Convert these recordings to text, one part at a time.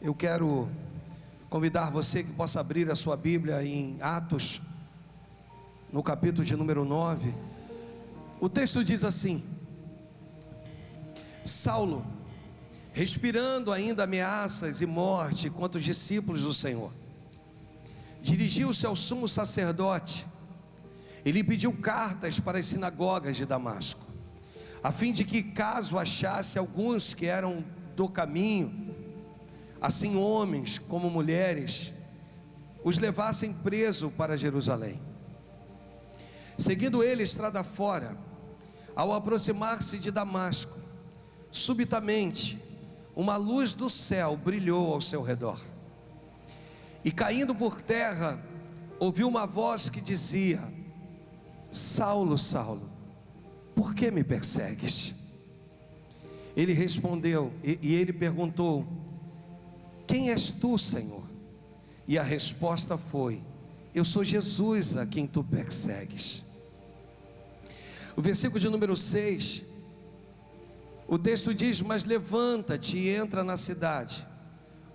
Eu quero convidar você que possa abrir a sua Bíblia em Atos, no capítulo de número 9. O texto diz assim: Saulo, respirando ainda ameaças e morte contra os discípulos do Senhor, dirigiu-se ao sumo sacerdote e lhe pediu cartas para as sinagogas de Damasco, a fim de que, caso achasse alguns que eram do caminho, assim homens como mulheres, os levassem preso para Jerusalém. Seguindo ele estrada fora, ao aproximar-se de Damasco, subitamente uma luz do céu brilhou ao seu redor, e caindo por terra, ouviu uma voz que dizia: Saulo, Saulo, por que me persegues? Ele respondeu, e ele perguntou: quem és tu, Senhor? E a resposta foi: eu sou Jesus a quem tu persegues. O versículo de número 6, o texto diz: mas levanta-te e entra na cidade,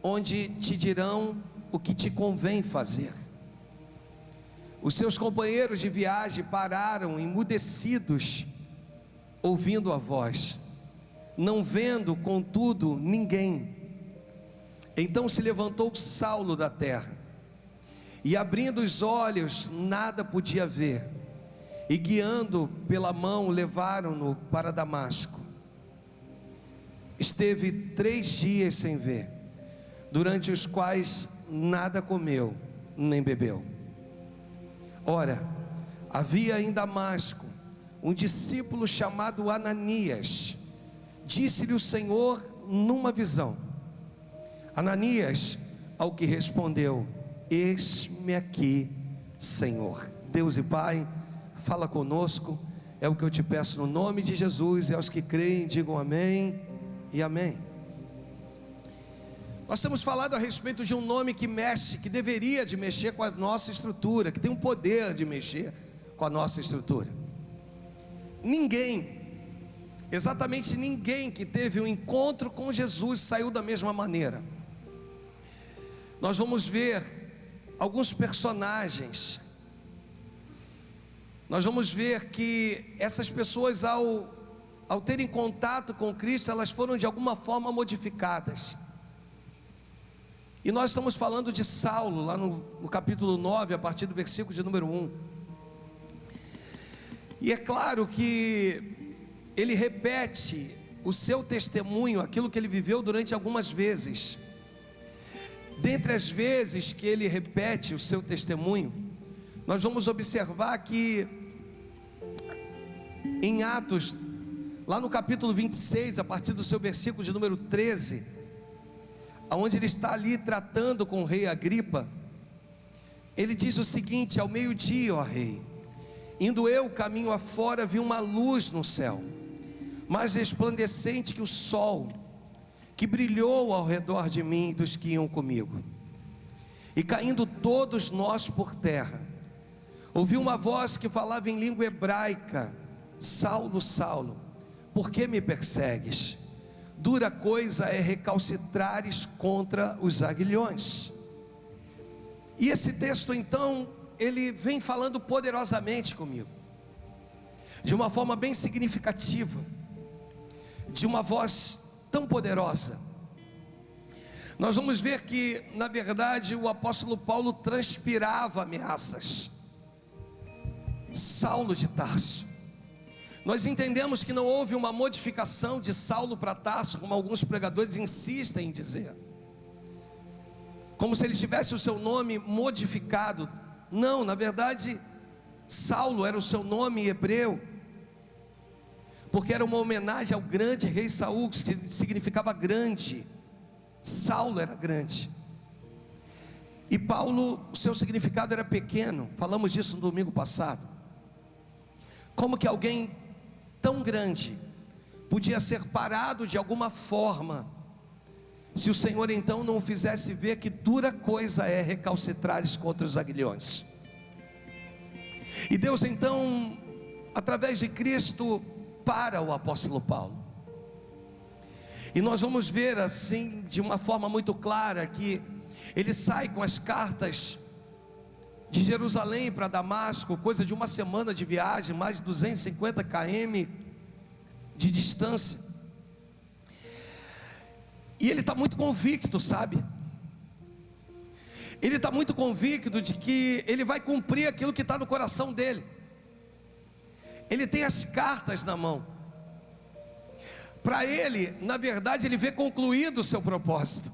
onde te dirão o que te convém fazer. Os seus companheiros de viagem pararam emudecidos, ouvindo a voz, não vendo contudo ninguém. Então se levantou Saulo da terra, e abrindo os olhos nada podia ver, e guiando pela mão levaram-no para Damasco. Esteve 3 dias sem ver, durante os quais nada comeu nem bebeu. Ora, havia em Damasco um discípulo chamado Ananias. Disse-lhe o Senhor numa visão: Ananias, ao que respondeu: eis-me aqui, Senhor. Deus e Pai, fala conosco, é o que eu te peço no nome de Jesus, e aos que creem digam amém e amém. Nós temos falado a respeito de um nome que mexe, que deveria de mexer com a nossa estrutura, que tem um poder de mexer com a nossa estrutura. Ninguém, exatamente ninguém que teve um encontro com Jesus saiu da mesma maneira. Nós vamos ver alguns personagens. Nós vamos ver que essas pessoas, ao terem contato com Cristo, elas foram de alguma forma modificadas. E nós estamos falando de Saulo, lá no capítulo 9, a partir do versículo de número 1. E é claro que ele repete o seu testemunho, aquilo que ele viveu durante algumas vezes. Dentre as vezes que ele repete o seu testemunho, nós vamos observar que em Atos, lá no capítulo 26, a partir do seu versículo de número 13, onde ele está ali tratando com o rei Agripa, ele diz o seguinte: ao meio-dia, ó rei, indo eu caminho afora, vi uma luz no céu, mais resplandecente que o sol, que brilhou ao redor de mim e dos que iam comigo. E caindo todos nós por terra, ouvi uma voz que falava em língua hebraica: Saulo, Saulo, por que me persegues? Dura coisa é recalcitrares contra os aguilhões. E esse texto então, ele vem falando poderosamente comigo, de uma forma bem significativa, de uma voz tão poderosa. Nós vamos ver que, na verdade, o apóstolo Paulo transpirava ameaças. Saulo de Tarso. Nós entendemos que não houve uma modificação de Saulo para Tarso, como alguns pregadores insistem em dizer, como se ele tivesse o seu nome modificado. Não, na verdade, Saulo era o seu nome hebreu, porque era uma homenagem ao grande rei Saul, que significava grande. Saulo era grande. E Paulo, o seu significado era pequeno. Falamos disso no domingo passado. Como que alguém tão grande podia ser parado de alguma forma, se o Senhor então não o fizesse ver que dura coisa é recalcitrares contra os aguilhões? E Deus então, através de Cristo, para o apóstolo Paulo. E nós vamos ver assim, de uma forma muito clara, que ele sai com as cartas de Jerusalém para Damasco, coisa de uma semana de viagem, mais de 250 km de distância. E ele está muito convicto, sabe? Ele está muito convicto de que ele vai cumprir aquilo que está no coração dele. Ele tem as cartas na mão. Para ele, na verdade, ele vê concluído o seu propósito.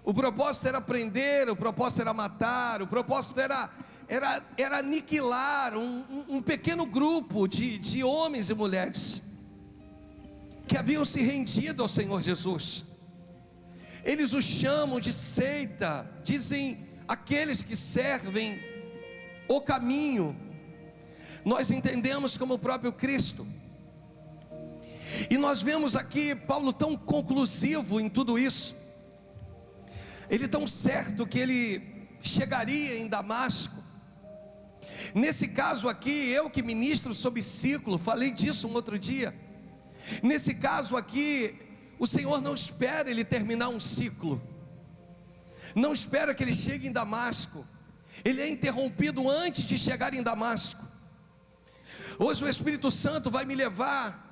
O propósito era prender, o propósito era matar, o propósito era aniquilar um pequeno grupo de homens e mulheres que haviam se rendido ao Senhor Jesus. Eles o chamam de seita, dizem aqueles que servem o caminho. Nós entendemos como o próprio Cristo. E nós vemos aqui Paulo tão conclusivo em tudo isso. Ele tão certo que ele chegaria em Damasco. Nesse caso aqui, eu que ministro sobre ciclo, falei disso um outro dia. Nesse caso aqui, o Senhor não espera ele terminar um ciclo, não espera que ele chegue em Damasco. Ele é interrompido antes de chegar em Damasco. Hoje o Espírito Santo vai me levar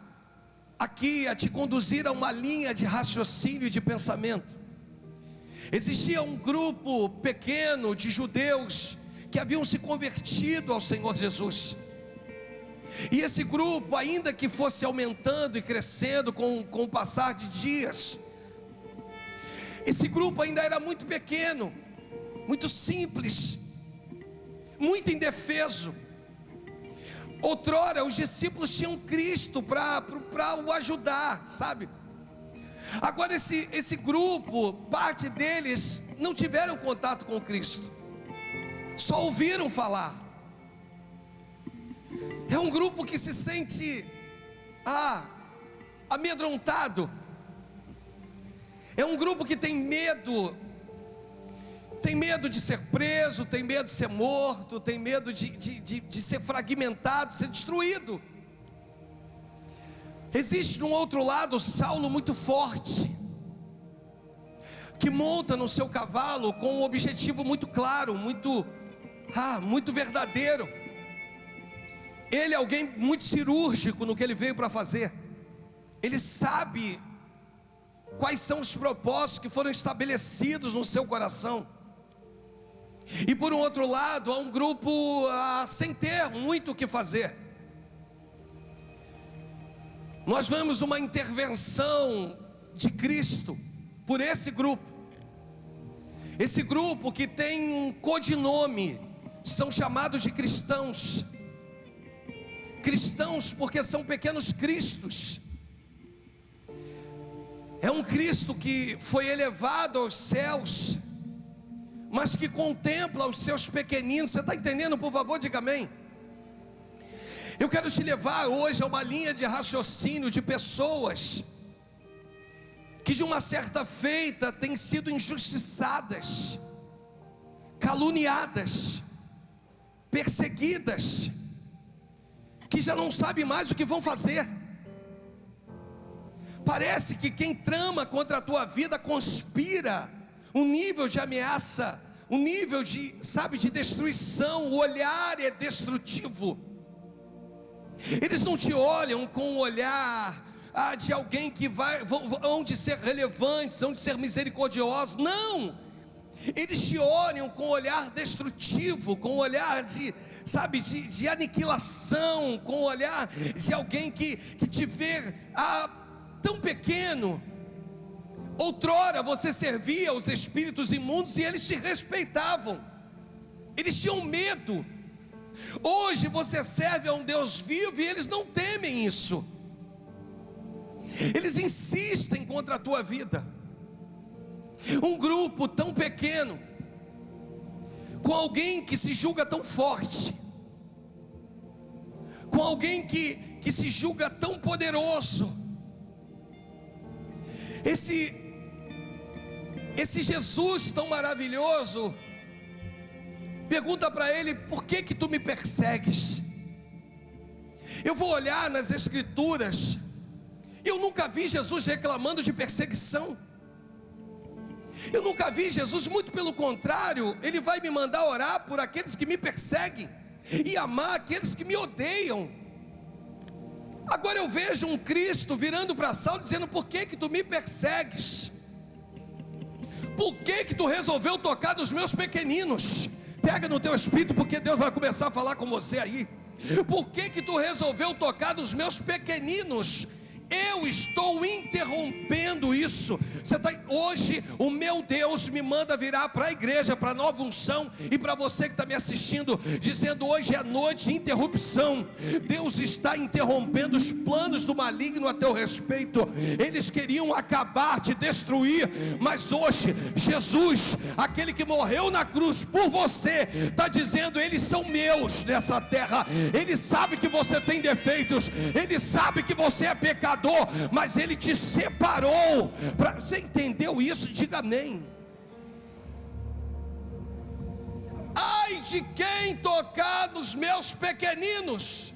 aqui a te conduzir a uma linha de raciocínio e de pensamento. Existia um grupo pequeno de judeus que haviam se convertido ao Senhor Jesus. E esse grupo, ainda que fosse aumentando e crescendo com o passar de dias, esse grupo ainda era muito pequeno, muito simples, muito indefeso. Outrora os discípulos tinham Cristo para o ajudar, sabe? Agora esse grupo, parte deles não tiveram contato com Cristo, só ouviram falar. É um grupo que se sente amedrontado. É um grupo que tem medo de ser preso, tem medo de ser morto, tem medo de ser fragmentado, de ser destruído. Existe de um outro lado Saulo muito forte, que monta no seu cavalo com um objetivo muito claro, muito verdadeiro. Ele é alguém muito cirúrgico no que ele veio para fazer. Ele sabe quais são os propósitos que foram estabelecidos no seu coração. E por um outro lado, há um grupo sem ter muito o que fazer. Nós vemos uma intervenção de Cristo por esse grupo. Esse grupo que tem um codinome, são chamados de cristãos. Cristãos porque são pequenos cristos. É um Cristo que foi elevado aos céus, mas que contempla os seus pequeninos. Você está entendendo? Por favor, diga amém. Eu quero te levar hoje a uma linha de raciocínio de pessoas que de uma certa feita têm sido injustiçadas, caluniadas, perseguidas, que já não sabem mais o que vão fazer. Parece que quem trama contra a tua vida conspira um nível de ameaça, um nível de destruição. O olhar é destrutivo. Eles não te olham com o olhar de alguém que vão de ser relevantes, vão de ser misericordiosos. Não, eles te olham com o olhar destrutivo, com o olhar de aniquilação, com o olhar de alguém que te vê tão pequeno. Outrora você servia aos espíritos imundos e eles te respeitavam, eles tinham medo. Hoje você serve a um Deus vivo e eles não temem isso. Eles insistem contra a tua vida. Um grupo tão pequeno, com alguém que se julga tão forte, com alguém que se julga tão poderoso. Esse Jesus tão maravilhoso pergunta para ele: por que tu me persegues? Eu vou olhar nas escrituras, e Eu nunca vi Jesus reclamando de perseguição. Eu nunca vi Jesus, muito pelo contrário, Ele vai me mandar orar por aqueles que me perseguem e amar aqueles que me odeiam. Agora eu vejo um Cristo virando para Saulo dizendo: por que que tu me persegues? Por que que tu resolveu tocar nos meus pequeninos? Pega no teu espírito, porque Deus vai começar a falar com você aí. Por que que tu resolveu tocar nos meus pequeninos? Eu estou interrompendo isso. Hoje o meu Deus me manda virar para a igreja, para a Nova Unção, e para você que está me assistindo, dizendo: hoje é noite de interrupção. Deus está interrompendo os planos do maligno a teu respeito. Eles queriam acabar, te destruir, mas hoje Jesus, aquele que morreu na cruz por você, está dizendo: eles são meus nessa terra. Ele sabe que você tem defeitos, Ele sabe que você é pecador, mas Ele te separou. Você entendeu isso? Diga amém. Ai de quem tocar nos meus pequeninos.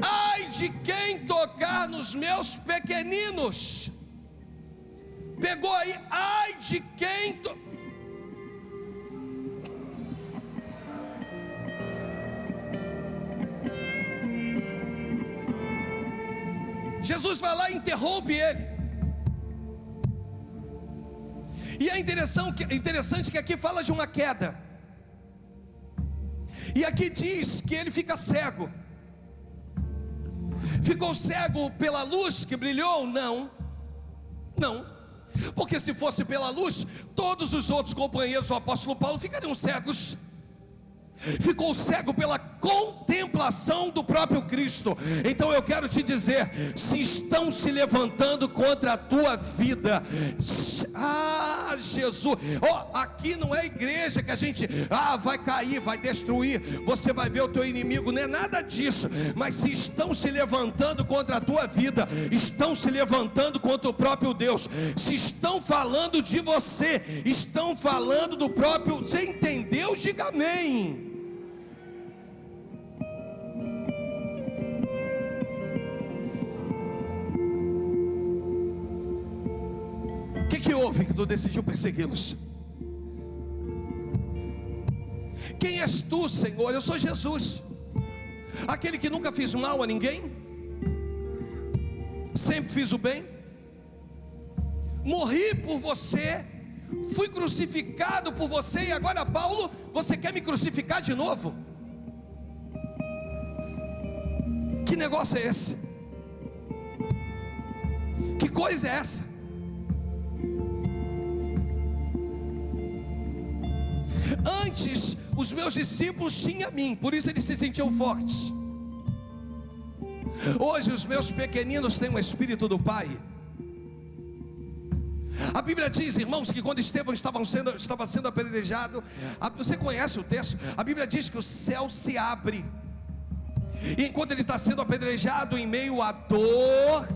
Ai de quem tocar nos meus pequeninos. Pegou aí? Ai de quem Jesus vai lá e interrompe ele. E é interessante que aqui fala de uma queda. E aqui diz que ele fica cego. Ficou cego pela luz que brilhou? Não. Porque se fosse pela luz, todos os outros companheiros do apóstolo Paulo ficariam cegos. Ficou cego pela contemplação do próprio Cristo. Então eu quero te dizer: se estão se levantando contra a tua vida, Jesus, aqui não é igreja que a gente vai cair, vai destruir, você vai ver o teu inimigo, não é nada disso. Mas se estão se levantando contra a tua vida, estão se levantando contra o próprio Deus. Se estão falando de você, estão falando do próprio. Você entendeu? Diga amém. O que houve que tu decidiu persegui-los? Quem és tu, Senhor? Eu sou Jesus, aquele que nunca fiz mal a ninguém, sempre fiz o bem, morri por você, fui crucificado por você, e agora, Paulo, você quer me crucificar de novo? Que negócio é esse? Que coisa é essa? Antes os meus discípulos tinham a mim, por isso eles se sentiam fortes. Hoje os meus pequeninos têm o Espírito do Pai. A Bíblia diz, irmãos, que quando Estevão estava sendo apedrejado, você conhece o texto? A Bíblia diz que o céu se abre, e enquanto ele está sendo apedrejado, em meio à dor,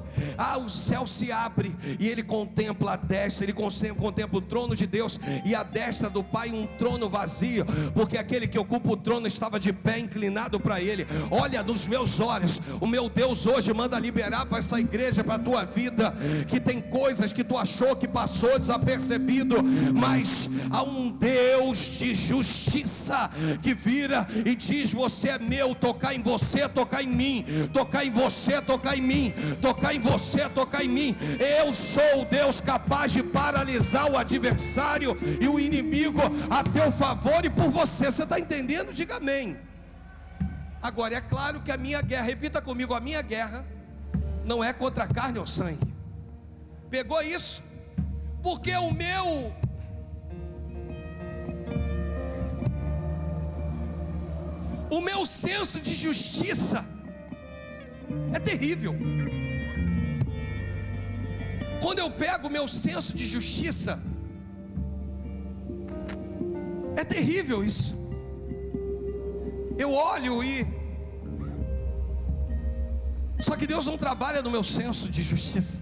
o céu se abre, e ele contempla a destra, ele contempla o trono de Deus, e a destra do Pai um trono vazio, porque aquele que ocupa o trono estava de pé, inclinado para ele. Olha nos meus olhos, o meu Deus hoje manda liberar para essa igreja, para a tua vida, que tem coisas que tu achou que passou desapercebido, mas há um Deus de justiça, que vira e diz: você é meu, tocar em você, tocar em mim, tocar em você, tocar em mim, tocar em você, tocar em mim. Eu sou o Deus capaz de paralisar o adversário e o inimigo a teu favor e por você. Você está entendendo? Diga amém. Agora é claro que a minha guerra, repita comigo, a minha guerra não é contra a carne ou sangue. Pegou isso? Porque o meu senso de justiça é terrível. Quando eu pego o meu senso de justiça, é terrível isso. Eu olho só que Deus não trabalha no meu senso de justiça.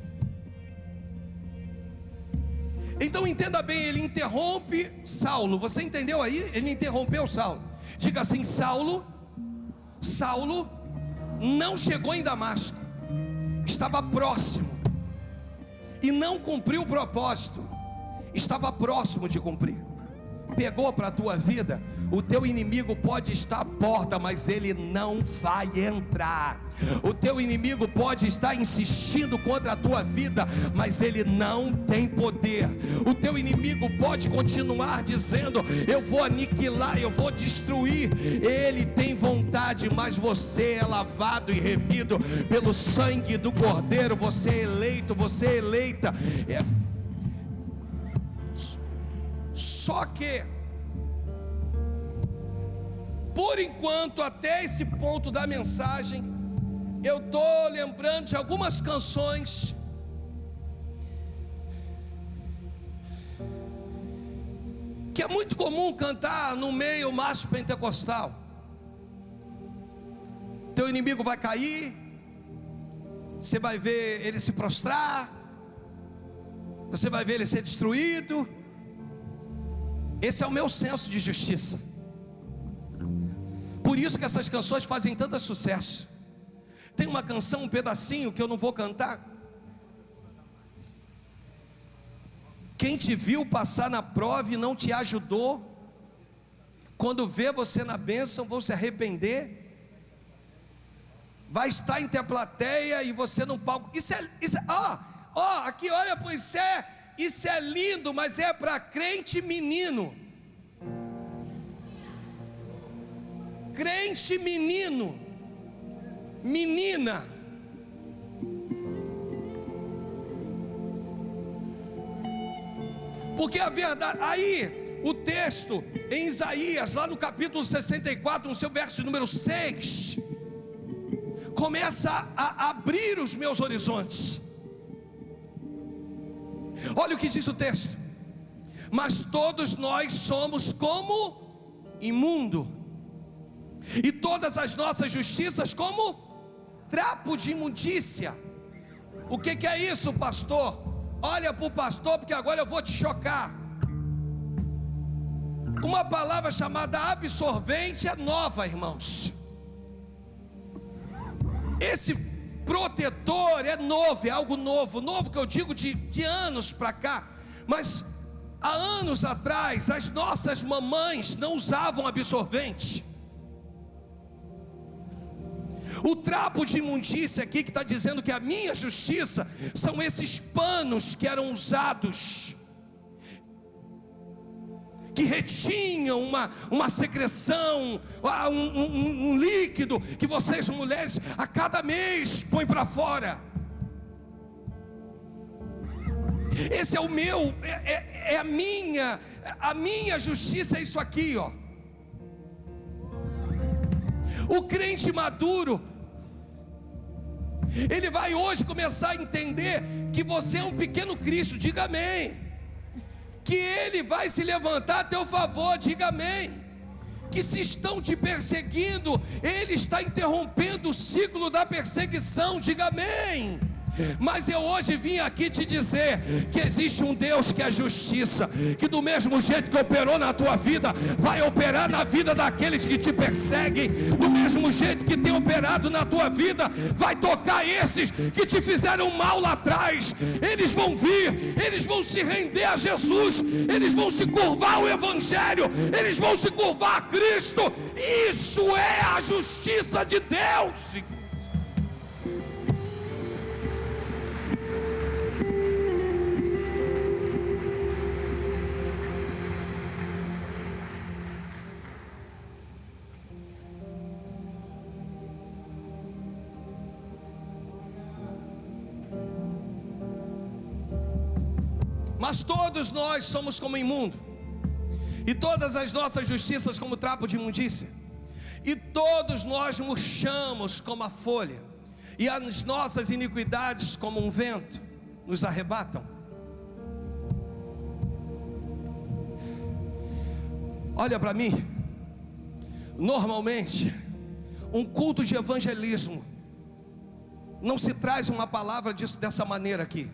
Então entenda bem, ele interrompe Saulo. Você entendeu aí? Ele interrompeu Saulo. Diga assim: Saulo não chegou em Damasco. estava próximo e não cumpriu o propósito, estava próximo de cumprir. Pegou para a tua vida, o teu inimigo pode estar à porta, mas ele não vai entrar. O teu inimigo pode estar insistindo contra a tua vida, mas ele não tem poder. O teu inimigo pode continuar dizendo: eu vou aniquilar, eu vou destruir. Ele tem vontade, mas você é lavado e remido pelo sangue do Cordeiro. Você é eleito, você é eleita. Só que, por enquanto, até esse ponto da mensagem, eu estou lembrando de algumas canções que é muito comum cantar no meio macho pentecostal. Teu inimigo vai cair, você vai ver ele se prostrar, você vai ver ele ser destruído. Esse é o meu senso de justiça. Por isso que essas canções fazem tanto sucesso. Tem uma canção, um pedacinho que eu não vou cantar. Quem te viu passar na prova e não te ajudou, quando vê você na bênção, vão se arrepender. Vai estar entre a plateia e você no palco. Aqui olha, pois isso é lindo, mas é para crente menino. Crente menino, menina. Porque a verdade, aí o texto em Isaías, lá no capítulo 64, no seu verso número 6, começa a abrir os meus horizontes. Olha o que diz o texto: mas todos nós somos como imundo, e todas as nossas justiças como trapo de imundícia. O que é isso, pastor? Olha para o pastor, porque agora eu vou te chocar. Uma palavra chamada absorvente é nova, irmãos. Esse protetor é novo, é algo novo. Novo que eu digo de anos para cá. Mas há anos atrás, as nossas mamães não usavam absorvente. O trapo de imundícia aqui que está dizendo que a minha justiça são esses panos que eram usados, que retinham uma secreção, um líquido que vocês mulheres a cada mês põem para fora. Esse é o meu, a minha justiça é isso aqui, ó. O crente maduro, ele vai hoje começar a entender que você é um pequeno Cristo, diga amém. Que ele vai se levantar a teu favor, diga amém. Que se estão te perseguindo, ele está interrompendo o ciclo da perseguição, diga amém. Mas eu hoje vim aqui te dizer que existe um Deus que é justiça, que do mesmo jeito que operou na tua vida, vai operar na vida daqueles que te perseguem. Do mesmo jeito que tem operado na tua vida, vai tocar esses que te fizeram mal lá atrás. Eles vão vir, eles vão se render a Jesus, eles vão se curvar ao Evangelho, eles vão se curvar a Cristo. Isso é a justiça de Deus. Mas todos nós somos como imundo, e todas as nossas justiças como trapo de imundícia, e todos nós murchamos como a folha, e as nossas iniquidades como um vento nos arrebatam. Olha para mim. Normalmente um culto de evangelismo não se traz uma palavra dessa maneira aqui.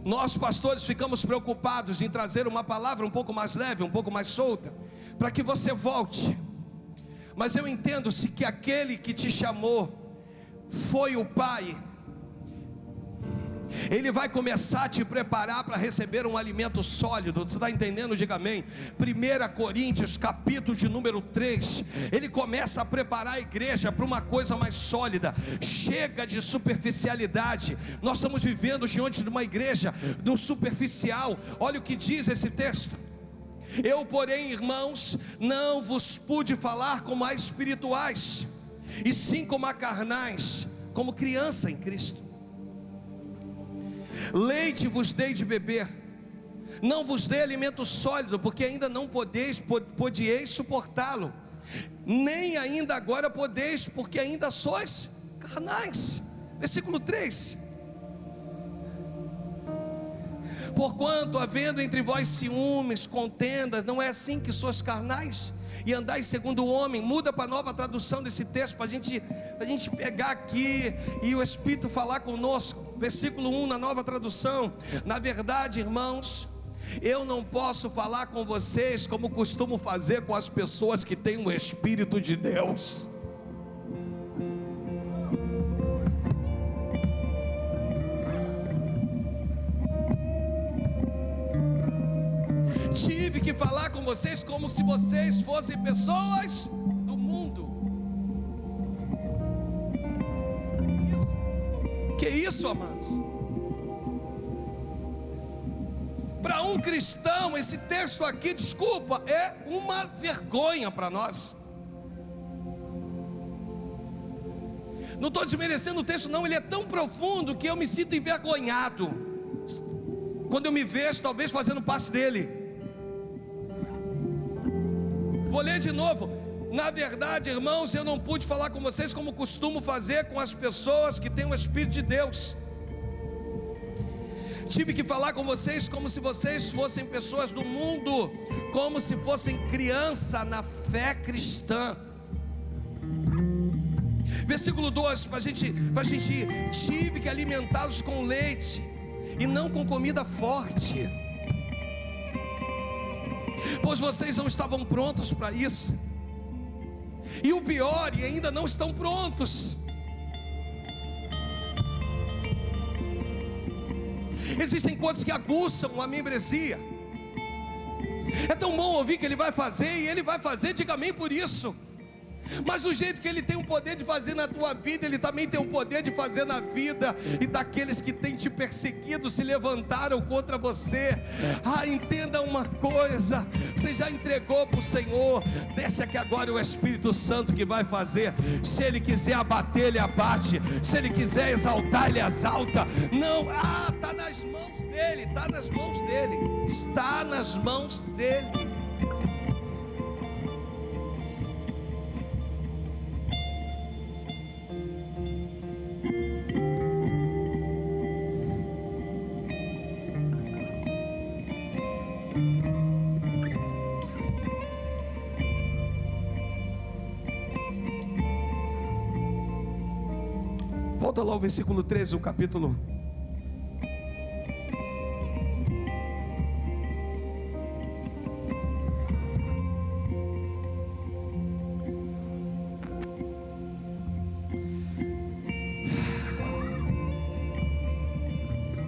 Nós pastores ficamos preocupados em trazer uma palavra um pouco mais leve, um pouco mais solta, para que você volte. Mas eu entendo se que aquele que te chamou foi o Pai, Ele vai começar a te preparar para receber um alimento sólido. Você está entendendo? Diga amém. 1 Coríntios, capítulo de número 3. Ele começa a preparar a igreja para uma coisa mais sólida. Chega de superficialidade. Nós estamos vivendo diante de uma igreja do superficial. Olha o que diz esse texto: eu, porém, irmãos, não vos pude falar como a espirituais, e sim como a carnais, como criança em Cristo. Leite vos dei de beber, não vos dei alimento sólido, porque ainda não podieis suportá-lo, nem ainda agora podeis, porque ainda sois carnais. Versículo 3: porquanto, havendo entre vós ciúmes, contendas, não é assim que sois carnais, e andais segundo o homem. Muda para a Nova Tradução desse texto, para a gente pegar aqui e o Espírito falar conosco. Versículo 1 na Nova Tradução: na verdade, irmãos, eu não posso falar com vocês como costumo fazer com as pessoas que têm o Espírito de Deus. Tive que falar com vocês como se vocês fossem pessoas do mundo. Que isso, amados? Para um cristão, esse texto aqui, desculpa, é uma vergonha para nós. Não estou desmerecendo o texto, não. Ele é tão profundo que eu me sinto envergonhado quando eu me vejo, talvez, fazendo parte dele. Vou ler de novo. Na verdade, irmãos, eu não pude falar com vocês como costumo fazer com as pessoas que têm o Espírito de Deus. Tive que falar com vocês como se vocês fossem pessoas do mundo, como se fossem criança na fé cristã. Versículo 2, para a gente ir. Tive que alimentá-los com leite e não com comida forte, pois vocês não estavam prontos para isso. E o pior, e ainda não estão prontos. Existem coisas que aguçam a membresia. É tão bom ouvir que ele vai fazer, e ele vai fazer, diga amém por isso. Mas do jeito que ele tem o poder de fazer na tua vida, ele também tem o poder de fazer na vida e daqueles que têm te perseguido, se levantaram contra você. Entenda uma coisa: você já entregou para o Senhor. Deixa que agora é o Espírito Santo que vai fazer. Se Ele quiser abater, Ele abate. Se Ele quiser exaltar, Ele exalta. Não, está nas mãos dEle. Está nas mãos dEle. Está nas mãos dEle. Volta lá ao versículo 13 do capítulo.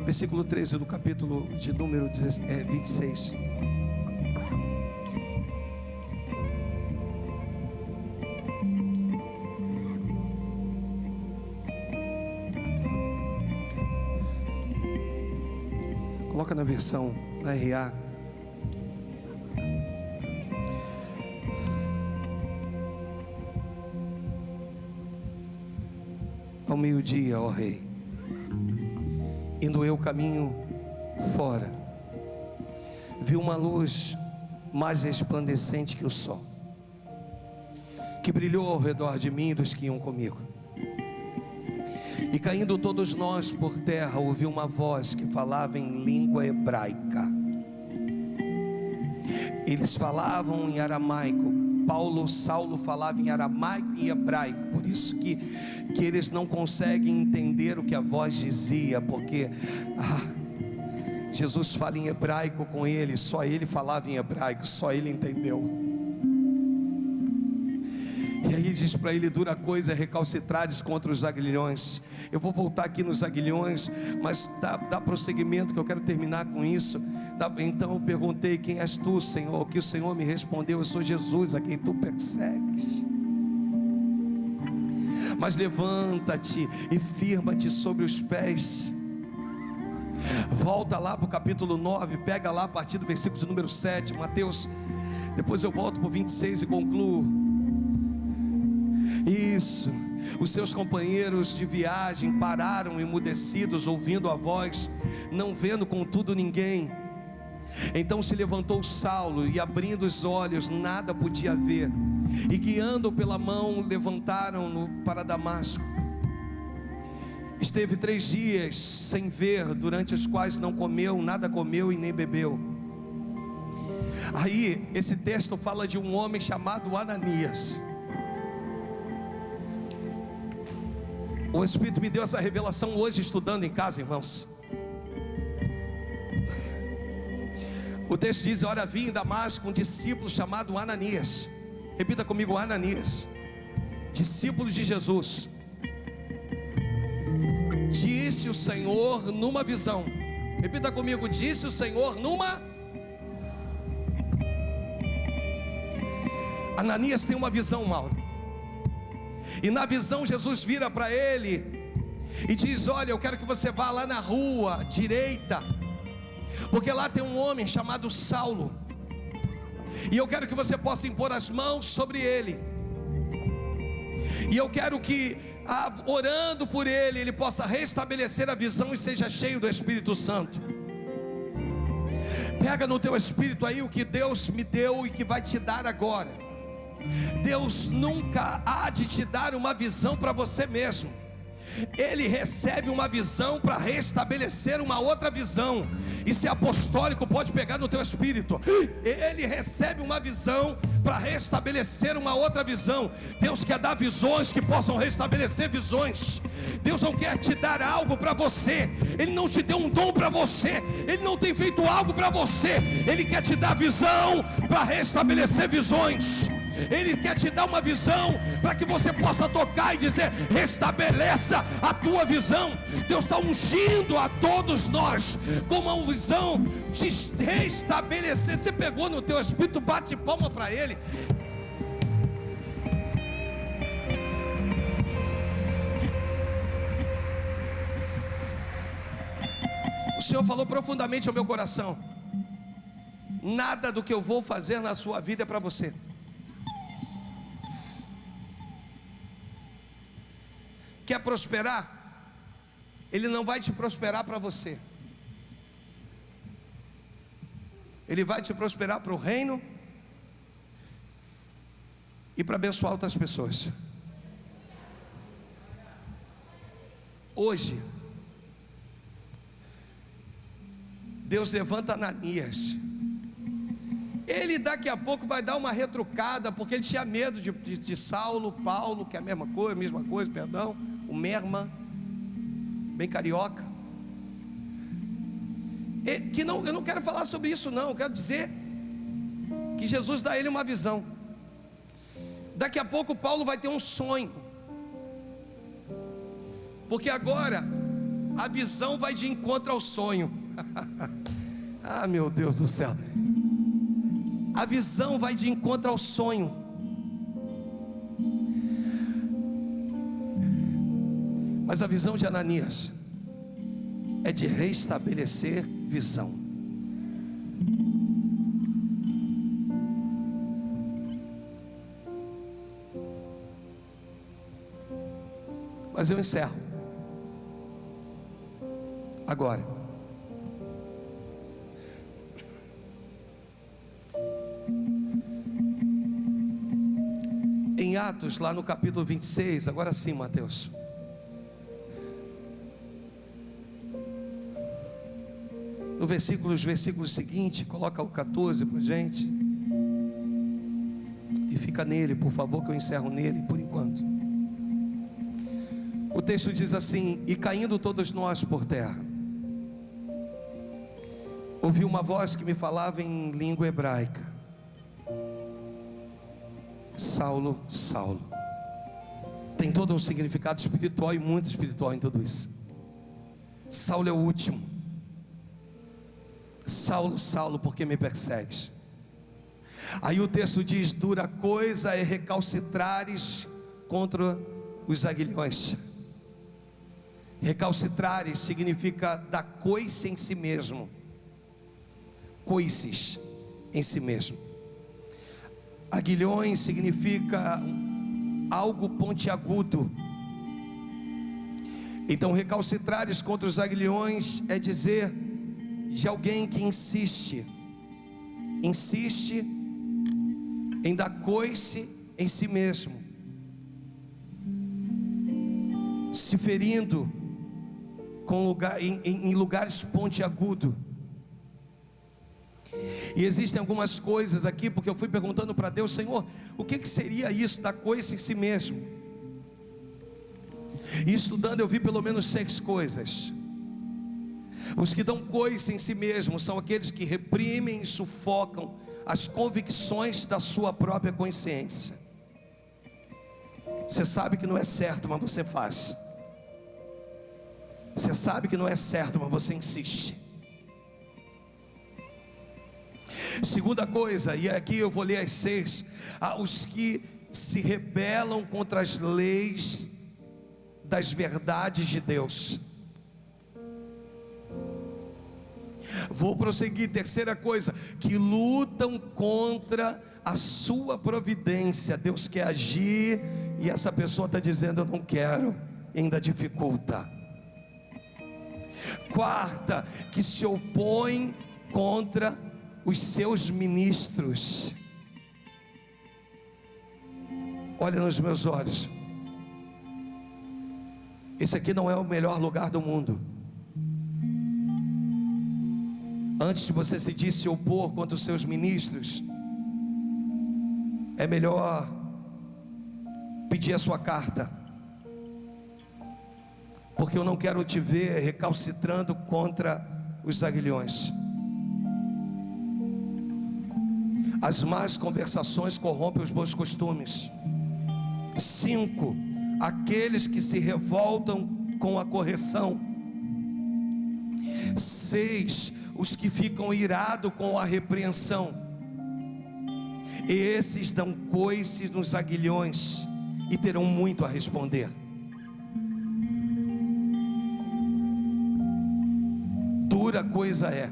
Versículo 13 do capítulo de número 26. Coloca na versão da RA. Ao meio-dia, ó rei, indo eu caminho fora, vi uma luz mais resplandecente que o sol, que brilhou ao redor de mim e dos que iam comigo. E caindo todos nós por terra, ouvi uma voz que falava em língua hebraica. Eles falavam em aramaico. Saulo falava em aramaico e hebraico. Por isso que eles não conseguem entender o que a voz dizia, porque Jesus fala em hebraico com ele. Só ele falava em hebraico, só ele entendeu. E aí aqui diz para ele: dura coisa é recalcitrares contra os aguilhões. Eu vou voltar aqui nos aguilhões, mas dá prosseguimento, que eu quero terminar com isso. Então eu perguntei: quem és tu, Senhor? Que o Senhor me respondeu: eu sou Jesus, a quem tu persegues. Mas levanta-te e firma-te sobre os pés. Volta lá para o capítulo 9, pega lá a partir do versículo de número 7, Mateus. Depois eu volto para o 26 e concluo. Isso. Os seus companheiros de viagem pararam emudecidos, ouvindo a voz, não vendo contudo ninguém. Então se levantou Saulo e, abrindo os olhos, nada podia ver, e guiando pela mão, levantaram-no para Damasco. Esteve 3 dias sem ver, durante os quais não comeu, nada comeu e nem bebeu. Aí esse texto fala de um homem chamado Ananias. O Espírito me deu essa revelação hoje, estudando em casa, irmãos. O texto diz: ora, havia em Damasco um discípulo chamado Ananias. Repita comigo: Ananias, discípulo de Jesus. Disse o Senhor numa visão. Repita comigo: disse o Senhor numa. Ananias tem uma visão, Mauro. E na visão Jesus vira para ele e diz: olha, eu quero que você vá lá na rua direita, porque lá tem um homem chamado Saulo, e eu quero que você possa impor as mãos sobre ele, e eu quero que, orando por ele, ele possa restabelecer a visão e seja cheio do Espírito Santo. Pega no teu espírito aí o que Deus me deu e que vai te dar agora. Deus nunca há de te dar uma visão para você mesmo. Ele recebe uma visão para restabelecer uma outra visão. Isso é apostólico, pode pegar no teu espírito. Ele recebe uma visão para restabelecer uma outra visão. Deus quer dar visões que possam restabelecer visões. Deus não quer te dar algo para você. Ele não te deu um dom para você. Ele não tem feito algo para você. Ele quer te dar visão para restabelecer visões. Ele quer te dar uma visão para que você possa tocar e dizer: restabeleça a tua visão. Deus está ungindo a todos nós com uma visão de restabelecer. Você pegou no teu espírito, bate palma para Ele. O Senhor falou profundamente ao meu coração: nada do que eu vou fazer na sua vida é para você. Quer prosperar? Ele não vai te prosperar para você. Ele vai te prosperar para o reino e para abençoar outras pessoas. Hoje, Deus levanta Ananias. Ele daqui a pouco vai dar uma retrucada, porque ele tinha medo de Saulo, Paulo, que é a mesma coisa, perdão, o merma, bem carioca. Eu não quero falar sobre isso não, eu quero dizer que Jesus dá a ele uma visão. Daqui a pouco Paulo vai ter um sonho, porque agora a visão vai de encontro ao sonho. Ah, meu Deus do céu. A visão vai de encontro ao sonho. Mas a visão de Ananias é de restabelecer visão. Mas eu encerro agora. Em Atos, lá no capítulo 26, agora sim, Mateus. No versículo seguinte, coloca o 14 para gente. E fica nele, por favor, que eu encerro nele por enquanto. O texto diz assim: e caindo todos nós por terra, ouvi uma voz que me falava em língua hebraica: Saulo, Saulo, Tem todo um significado espiritual e muito espiritual em tudo isso. Saulo é o último. Saulo, Saulo, por que me persegues? Aí o texto diz: dura coisa é recalcitrares contra os aguilhões. Recalcitrares significa dar coice em si mesmo. Coices em si mesmo. Aguilhões significa algo pontiagudo. Então recalcitrares contra os aguilhões é dizer de alguém que insiste em dar coice em si mesmo, se ferindo em lugares pontiagudos. E existem algumas coisas aqui, porque eu fui perguntando para Deus: Senhor, o que seria isso, dar coice em si mesmo? E estudando eu vi pelo menos 6 coisas. Os que dão coice em si mesmo são aqueles que reprimem e sufocam as convicções da sua própria consciência. Você sabe que não é certo, mas você faz. Você sabe que não é certo, mas você insiste. Segunda coisa, e aqui eu vou ler as 6. Os que se rebelam contra as leis das verdades de Deus. Vou prosseguir. Terceira coisa, que lutam contra a sua providência. Deus quer agir e essa pessoa está dizendo: eu não quero, ainda dificulta. Quarta, que se opõe contra os seus ministros. Olha nos meus olhos. Esse aqui não é o melhor lugar do mundo. Antes de você se opor contra os seus ministros, é melhor pedir a sua carta, porque eu não quero te ver recalcitrando contra os aguilhões. As más conversações corrompem os bons costumes. 5, aqueles que se revoltam com a correção. 6, os que ficam irados com a repreensão. Esses dão coices nos aguilhões e terão muito a responder. Dura coisa é.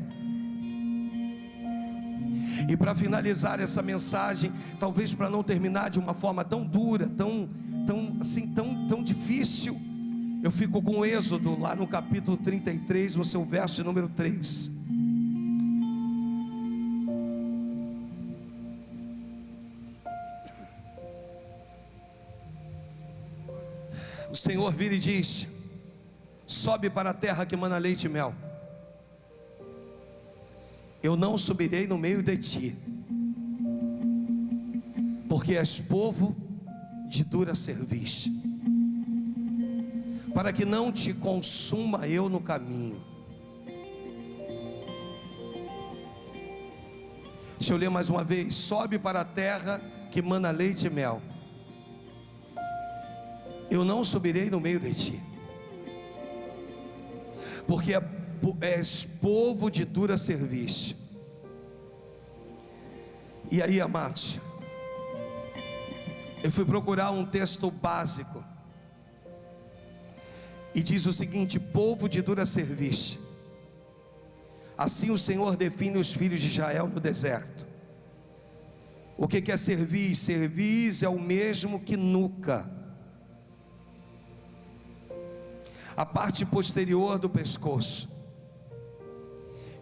E para finalizar essa mensagem, talvez para não terminar de uma forma tão dura, tão difícil, eu fico com o Êxodo lá no capítulo 33, no seu verso de número 3. O Senhor vira e diz: sobe para a terra que mana leite e mel. Eu não subirei no meio de ti, porque és povo de dura cerviz, para que não te consuma eu no caminho. Deixa eu ler mais uma vez. Sobe para a terra que mana leite e mel. Eu não subirei no meio de ti, porque és povo de dura cerviz. E aí, amados, eu fui procurar um texto básico e diz o seguinte: povo de dura cerviz. Assim o Senhor define os filhos de Israel no deserto. O que é cerviz? Cerviz é o mesmo que nuca, a parte posterior do pescoço.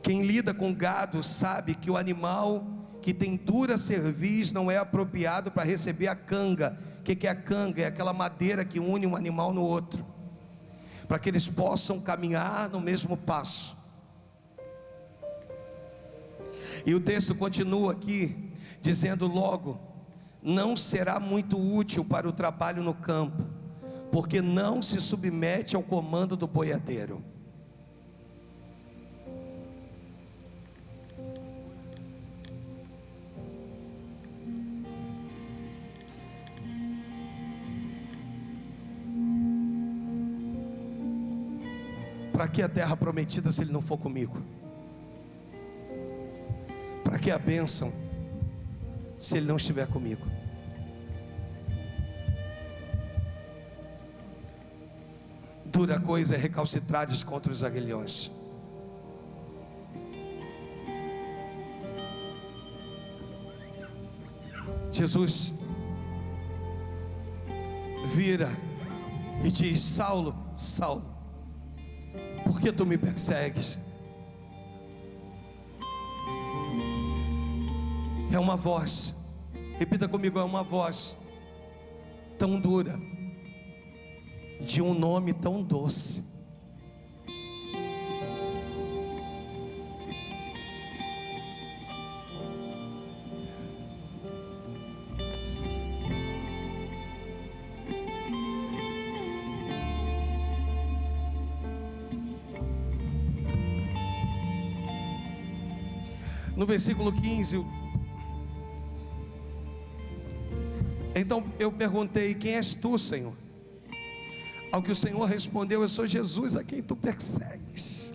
Quem lida com gado sabe que o animal que tem dura cerviz não é apropriado para receber a canga. O que é a canga? É aquela madeira que une um animal no outro, para que eles possam caminhar no mesmo passo. E o texto continua aqui dizendo: logo, não será muito útil para o trabalho no campo, porque não se submete ao comando do boiadeiro. Para que a terra prometida se Ele não for comigo? Para que a bênção se Ele não estiver comigo? Dura coisa é recalcitrares contra os aguilhões. Jesus vira e diz: Saulo, Saulo, por que tu me persegues? É uma voz, repita comigo, é uma voz tão dura, de um nome tão doce. No versículo 15, então eu perguntei: quem és tu, Senhor? Ao que o Senhor respondeu: eu sou Jesus a quem tu persegues.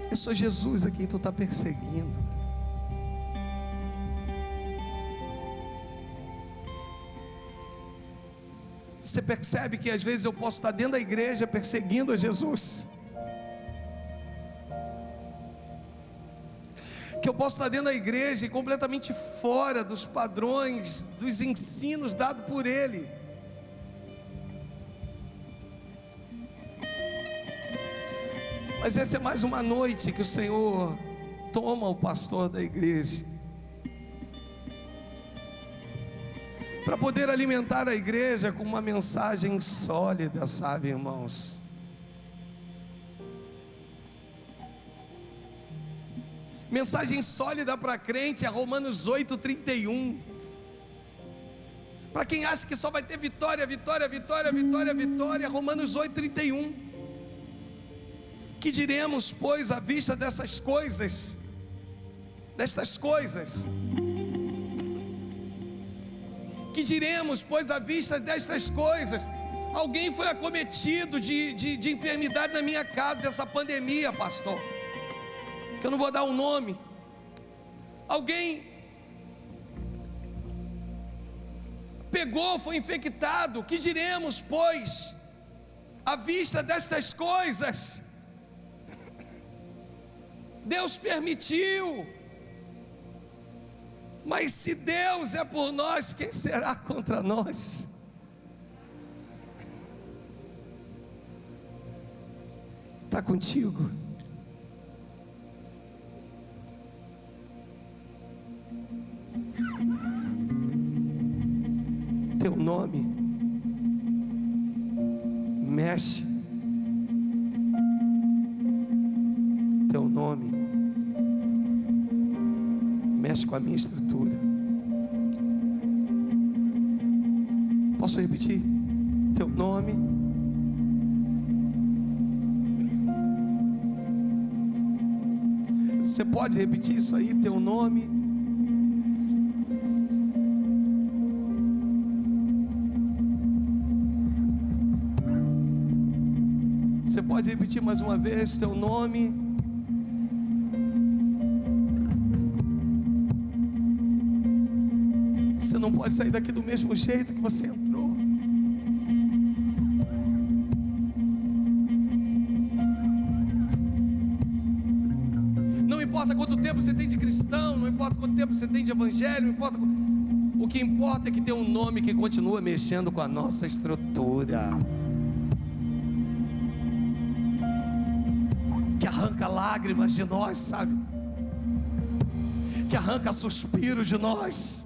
Eu sou Jesus a quem tu está perseguindo. Você percebe que às vezes eu posso estar dentro da igreja perseguindo a Jesus, que eu posso estar dentro da igreja e completamente fora dos padrões, dos ensinos dados por Ele. Mas essa é mais uma noite que o Senhor toma o pastor da igreja para poder alimentar a igreja com uma mensagem sólida, sabe, irmãos? Mensagem sólida para crente é Romanos 8:31. Para quem acha que só vai ter vitória, vitória, vitória, vitória, vitória, Romanos 8:31. Que diremos, pois, à vista destas coisas? Que diremos, pois, à vista destas coisas? Alguém foi acometido de enfermidade na minha casa, dessa pandemia, pastor, que eu não vou dar um nome. Alguém pegou, foi infectado. Que diremos, pois, à vista destas coisas? Deus permitiu. Mas se Deus é por nós, quem será contra nós? Está contigo? Teu nome mexe. Teu nome mexe com a minha estrutura. Posso repetir? Teu nome você pode repetir isso aí? Teu nome você pode repetir mais uma vez? Teu nome não pode sair daqui do mesmo jeito que você entrou. Não importa quanto tempo você tem de cristão, não importa quanto tempo você tem de evangelho, não importa. O que importa é que tem um nome que continua mexendo com a nossa estrutura, que arranca lágrimas de nós, sabe? Que arranca suspiros de nós.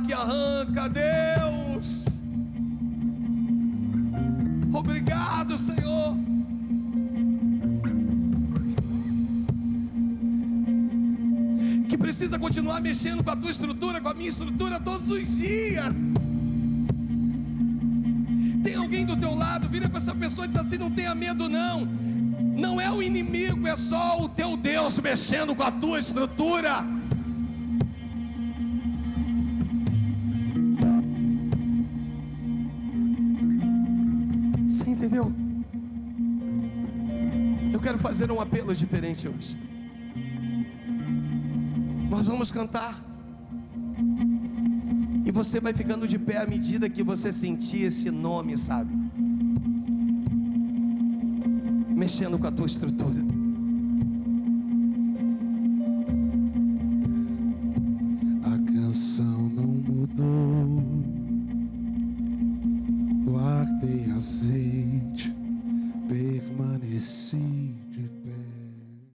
Que arranca, Deus. Obrigado, Senhor. Que precisa continuar mexendo com a tua estrutura, com a minha estrutura todos os dias. teu lado, vira para essa pessoa e diz assim: não tenha medo não. Não é o inimigo, é só o teu Deus mexendo com a tua estrutura. Você entendeu? Eu quero fazer um apelo diferente hoje. Nós vamos cantar. E você vai ficando de pé à medida que você sentir esse nome, sabe? Mexendo com a tua estrutura. A canção não mudou, guardei azeite